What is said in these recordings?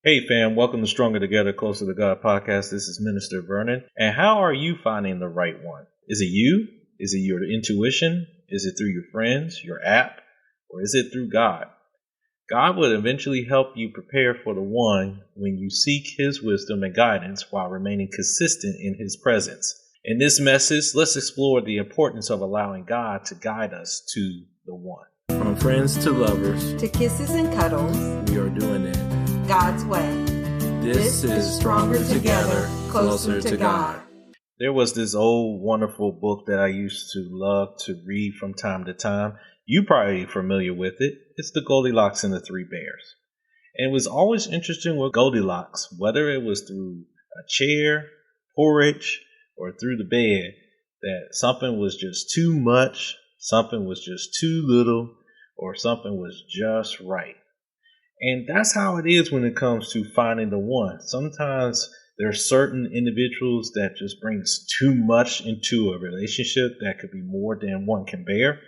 Hey fam, welcome to Stronger Together, Closer to God podcast. This is Minister Vernon. And how are you finding the right one? Is it you? Is it your intuition? Is it through your friends, your app? Or is it through God? God will eventually help you prepare for the one when you seek his wisdom and guidance while remaining consistent in his presence. In this message, let's explore the importance of allowing God to guide us to the one. From friends to lovers, to kisses and cuddles, we are doing it God's way. This is Stronger Together, Closer to God. There was this old wonderful book that I used to love to read from time to time. You're probably familiar with it. It's The Goldilocks and the Three Bears. And it was always interesting with Goldilocks, whether it was through a chair, porridge, or through the bed, that something was just too much, something was just too little, or something was just right. And that's how it is when it comes to finding the one. Sometimes there are certain individuals that just brings too much into a relationship that could be more than one can bear.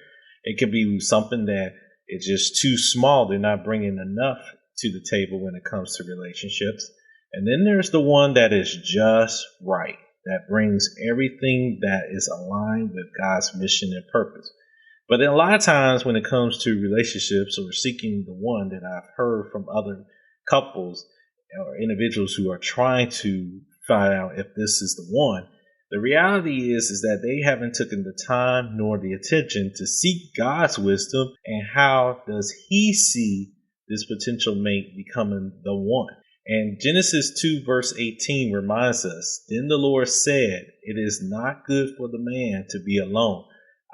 It could be something that is just too small. They're not bringing enough to the table when it comes to relationships. And then there's the one that is just right, that brings everything that is aligned with God's mission and purpose. But a lot of times when it comes to relationships or seeking the one, that I've heard from other couples or individuals who are trying to find out if this is the one, the reality is that they haven't taken the time nor the attention to seek God's wisdom and how does he see this potential mate becoming the one. And Genesis 2 verse 18 reminds us, "Then the Lord said, it is not good for the man to be alone.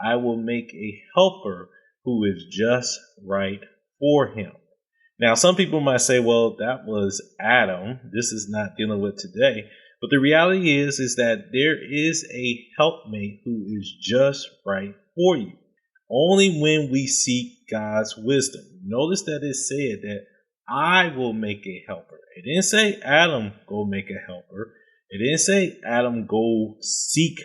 I will make a helper who is just right for him." Now, some people might say, well, that was Adam. This is not dealing with today. But the reality is that there is a helpmate who is just right for you. Only when we seek God's wisdom. Notice that it said that I will make a helper. It didn't say Adam go make a helper. It didn't say Adam go seek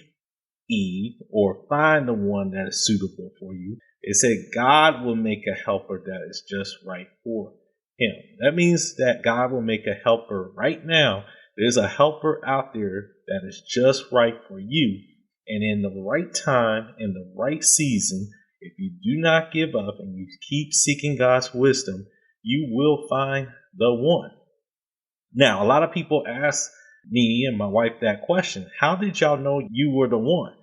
Eve or find the one that is suitable for you. It said God will make a helper that is just right for him. That means that God will make a helper right now. There's a helper out there that is just right for you. And in the right time, in the right season, if you do not give up and you keep seeking God's wisdom, you will find the one. Now, a lot of people ask me and my wife that question: how did y'all know you were the one?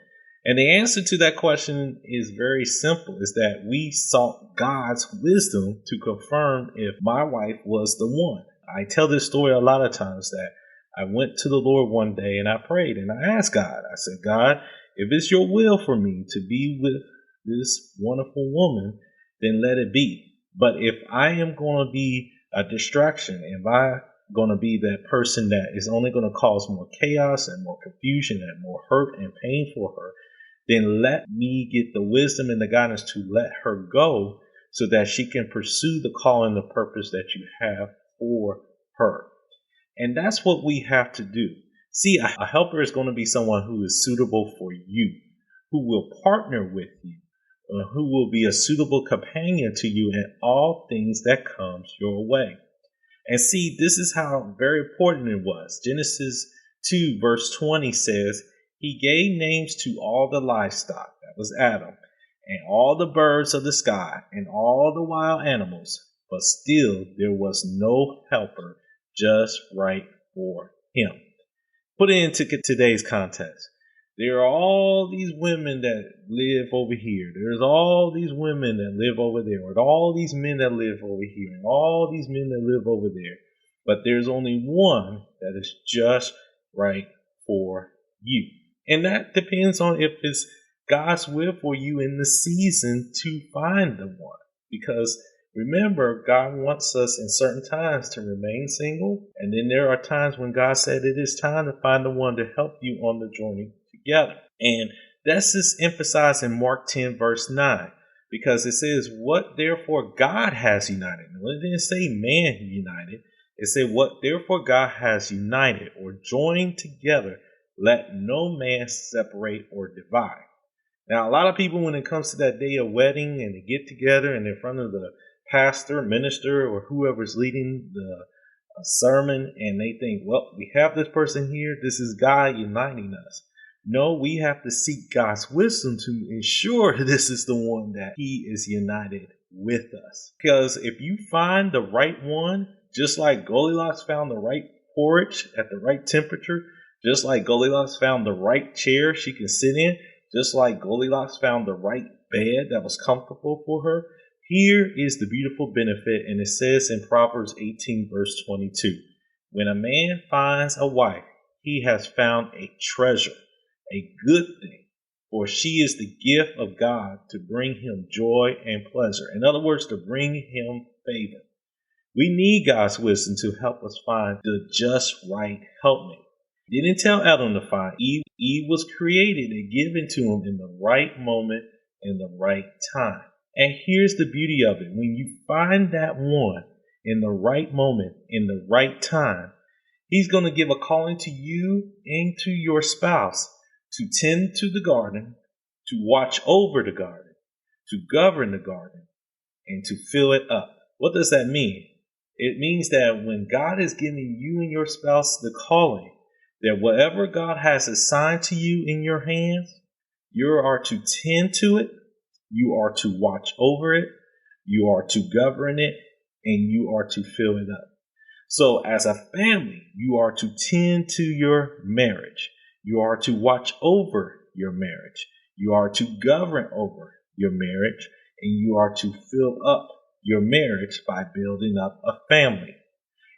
And the answer to that question is very simple, is that we sought God's wisdom to confirm if my wife was the one. I tell this story a lot of times that I went to the Lord one day and I prayed and I asked God, I said, God, if it's your will for me to be with this wonderful woman, then let it be. But if I am going to be a distraction, if I'm going to be that person that is only going to cause more chaos and more confusion and more hurt and pain for her, then let me get the wisdom and the guidance to let her go so that she can pursue the call and the purpose that you have for her. And that's what we have to do. See, a helper is going to be someone who is suitable for you, who will partner with you, who will be a suitable companion to you in all things that comes your way. And see, this is how very important it was. Genesis 2 verse 20 says, he gave names to all the livestock, that was Adam, and all the birds of the sky, and all the wild animals, but still there was no helper just right for him. Put it into today's context. There are all these women that live over here. There's all these women that live over there, and all these men that live over here, and all these men that live over there. But there's only one that is just right for you. And that depends on if it's God's will for you in the season to find the one. Because remember, God wants us in certain times to remain single. And then there are times when God said it is time to find the one to help you on the journey together. And that's just emphasized in Mark 10 verse 9. Because it says, what therefore God has united. Well, it didn't say man united. It said, what therefore God has united or joined together, let no man separate or divide. Now, a lot of people, when it comes to that day of wedding and they get together and in front of the pastor, minister, or whoever's leading the a sermon and they think, well, we have this person here. This is God uniting us. No, we have to seek God's wisdom to ensure this is the one that he is united with us. Because if you find the right one, just like Goldilocks found the right porridge at the right temperature, just like Goldilocks found the right chair she can sit in, just like Goldilocks found the right bed that was comfortable for her, here is the beautiful benefit, and it says in Proverbs 18, verse 22, when a man finds a wife, he has found a treasure, a good thing, for she is the gift of God to bring him joy and pleasure. In other words, to bring him favor. We need God's wisdom to help us find the just right helpmate. He didn't tell Adam to find Eve. Eve was created and given to him in the right moment, in the right time. And here's the beauty of it. When you find that one in the right moment, in the right time, he's going to give a calling to you and to your spouse to tend to the garden, to watch over the garden, to govern the garden, and to fill it up. What does that mean? It means that when God is giving you and your spouse the calling, that whatever God has assigned to you in your hands, you are to tend to it, you are to watch over it, you are to govern it, and you are to fill it up. So as a family, you are to tend to your marriage. You are to watch over your marriage. You are to govern over your marriage, and you are to fill up your marriage by building up a family.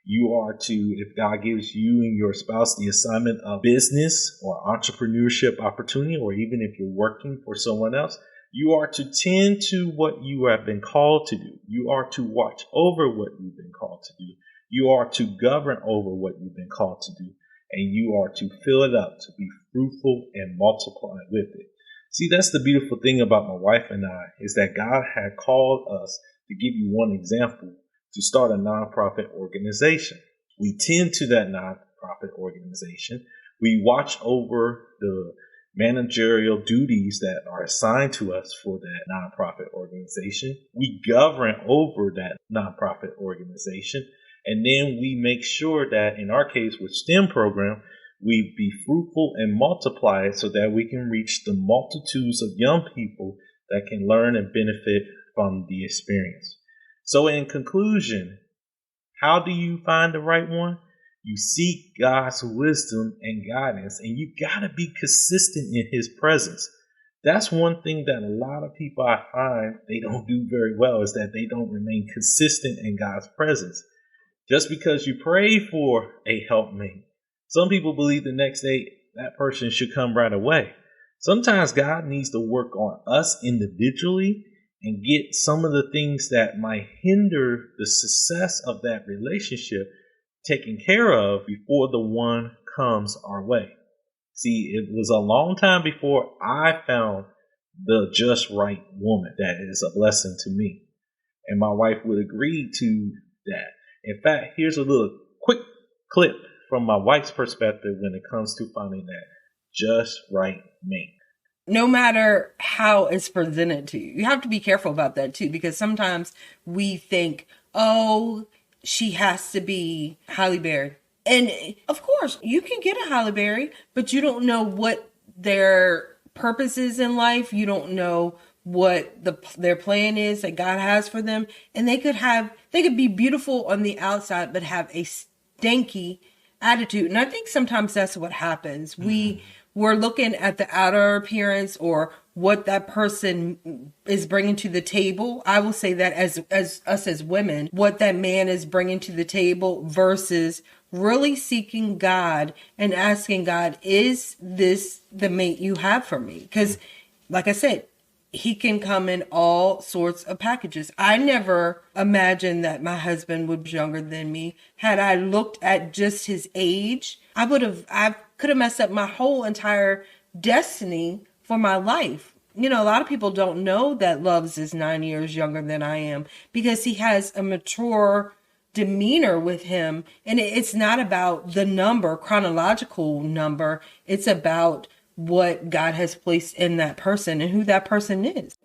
You are to, if God gives you and your spouse the assignment of business or entrepreneurship opportunity, or even if you're working for someone else, you are to tend to what you have been called to do. You are to watch over what you've been called to do. You are to govern over what you've been called to do. And you are to fill it up, to be fruitful and multiply with it. See, that's the beautiful thing about my wife and I, is that God had called us, to give you one example, to start a nonprofit organization. We tend to that nonprofit organization. We watch over the managerial duties that are assigned to us for that nonprofit organization. We govern over that nonprofit organization. And then we make sure that, in our case with STEM program, we be fruitful and multiply it so that we can reach the multitudes of young people that can learn and benefit from the experience. So in conclusion, how do you find the right one? You seek God's wisdom and guidance, and you got to be consistent in his presence. That's one thing that a lot of people I find they don't do very well, is that they don't remain consistent in God's presence. Just because you pray for a helpmate, some people believe the next day that person should come right away. Sometimes God needs to work on us individually and get some of the things that might hinder the success of that relationship taken care of before the one comes our way. See, it was a long time before I found the just right woman that is a blessing to me. And my wife would agree to that. In fact, here's a little quick clip from my wife's perspective when it comes to finding that just right mate. No matter how it's presented to you, you have to be careful about that too, because sometimes we think, oh, she has to be Halle Berry. And of course, you can get a Halle Berry, but you don't know what their purpose is in life. You don't know what their plan is that God has for them. And they could be beautiful on the outside, but have a stinky attitude. And I think sometimes that's what happens. We're looking at the outer appearance or what that person is bringing to the table. I will say that as us as women, what that man is bringing to the table versus really seeking God and asking God, is this the mate you have for me? Because like I said, he can come in all sorts of packages. I never imagined that my husband was younger than me. Had I looked at just his age, I could have messed up my whole entire destiny for my life. You know, a lot of people don't know that Loves is 9 years younger than I am because he has a mature demeanor with him. And it's not about the number, chronological number. It's about what God has placed in that person and who that person is.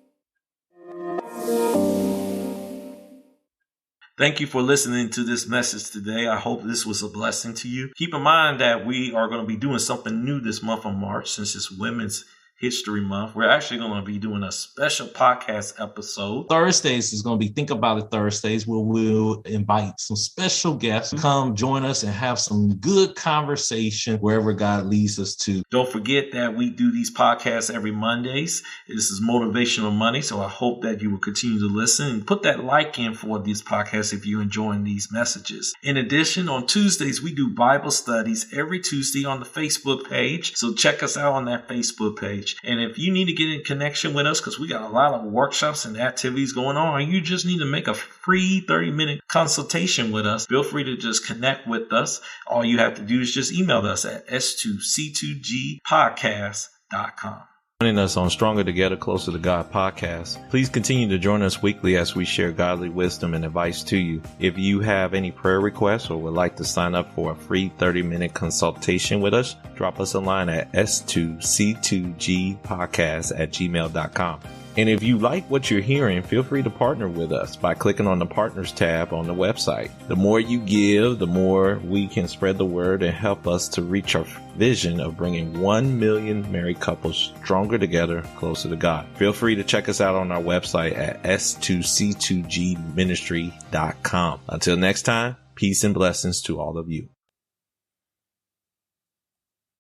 Thank you for listening to this message today. I hope this was a blessing to you. Keep in mind that we are going to be doing something new this month of March, since it's Women's History Month. We're actually going to be doing a special podcast episode. Thursdays is going to be Think About It Thursdays, where we'll invite some special guests to come join us and have some good conversation wherever God leads us to. Don't forget that we do these podcasts every Mondays. This is Motivational Money, so I hope that you will continue to listen and put that like in for these podcasts if you're enjoying these messages. In addition, on Tuesdays, we do Bible studies every Tuesday on the Facebook page, so check us out on that Facebook page. And if you need to get in connection with us, because we got a lot of workshops and activities going on, or you just need to make a free 30-minute consultation with us, feel free to just connect with us. All you have to do is just email us at s2c2gpodcast.com. Joining us on Stronger Together, Closer to God podcast. Please continue to join us weekly as we share godly wisdom and advice to you. If you have any prayer requests or would like to sign up for a free 30-minute consultation with us, drop us a line at s2c2gpodcast@gmail.com. And if you like what you're hearing, feel free to partner with us by clicking on the Partners tab on the website. The more you give, the more we can spread the word and help us to reach our vision of bringing 1 million married couples stronger together, closer to God. Feel free to check us out on our website at s2c2gministry.com. Until next time, peace and blessings to all of you.